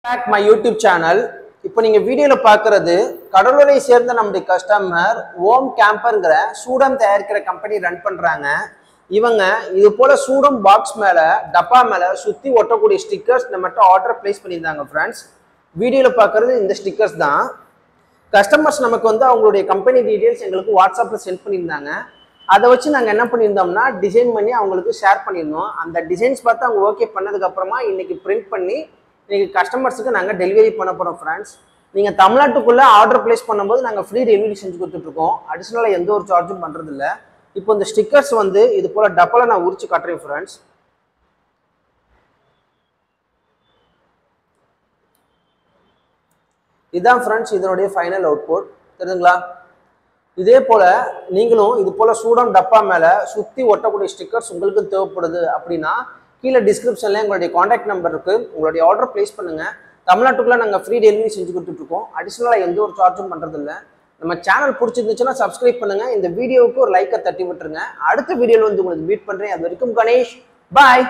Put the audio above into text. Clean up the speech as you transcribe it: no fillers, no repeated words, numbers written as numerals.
Back my YouTube channel. இப்போ நீங்க வீடியோல பார்க்கிறது கடலூரை சேர்ந்த நம்முடைய கஸ்டமர் ஓம் கேம்பர்ங்கற சூடம் தயாரிக்கிற கம்பெனி ரன் பண்றாங்க. இவங்க இது போல சூடம் பாக்ஸ் மேல டப்பா மேல சுத்தி ஒட்டக்கூடிய ஸ்டிக்கர்ஸ் நம்மட்ட ஆர்டர் பிளேஸ் பண்ணிருந்தாங்க फ्रेंड्स. வீடியோல பார்க்கிறது இந்த ஸ்டிக்கர்ஸ் தான். கஸ்டமர்ஸ் நமக்கு வந்து அவங்களுடைய கம்பெனி டீடைல்ஸ் எங்களுக்கு வாட்ஸ்அப்ல சென்ட் பண்ணிருந்தாங்க. அதை வச்சு நாங்க என்ன பண்ணியிருந்தோம்னா டிசைன் பண்ணி அவங்களுக்கு ஷேர் பண்ணியிருந்தோம். அந்த டிசைன்ஸ் பார்த்து அவங்க ஓகே பண்ணதுக்கு அப்புறமா இன்னைக்கு பிரிண்ட் பண்ணி இன்னைக்கு கஸ்டமர்ஸுக்கு நாங்கள் டெலிவரி பண்ண போகிறோம் ஃப்ரெண்ட்ஸ். நீங்கள் தமிழ்நாட்டுக்குள்ளே ஆர்டர் பிளேஸ் பண்ணும்போது நாங்கள் ஃப்ரீ டெலிவரி செஞ்சு கொடுத்துட்ருக்கோம். அடிஷ்னலாக எந்த ஒரு சார்ஜும் பண்ணுறதில்ல. இப்போ இந்த ஸ்டிக்கர்ஸ் வந்து இது போல் டப்பாவில் நான் உரிச்சு காட்டுறேன் ஃப்ரெண்ட்ஸ். இதுதான் ஃப்ரெண்ட்ஸ் இதனுடைய ஃபைனல் அவுட்புட் தெரியுதுங்களா. இதே போல் நீங்களும் இது போல் சூடம் டப்பா மேலே சுற்றி ஒட்டக்கூடிய ஸ்டிக்கர்ஸ் உங்களுக்கு தேவைப்படுது அப்படின்னா கீழே டிஸ்கிரிப்ஷனில் எங்களுடைய காண்டாக்ட் நம்பர் இருக்குது. உங்களுடைய ஆர்டர் பிளேஸ் பண்ணுங்கள். தமிழ்நாட்டுக்குள்ளே நாங்கள் ஃப்ரீ டெலிவரி செஞ்சு கொடுத்துட்ருக்கோம். அடிஷ்னலாக எந்த ஒரு சார்ஜும் பண்ணுறதில்ல. நம்ம சேனல் பிடிச்சிருந்துச்சுன்னா சப்ஸ்கிரைப் பண்ணுங்கள். இந்த வீடியோவுக்கு ஒரு லைக்கை தட்டி விட்டுருங்க. அடுத்த வீடியோவில் வந்து உங்களுக்கு மீட் பண்ணுறேன். அது வரைக்கும் கணேஷ் பாய்.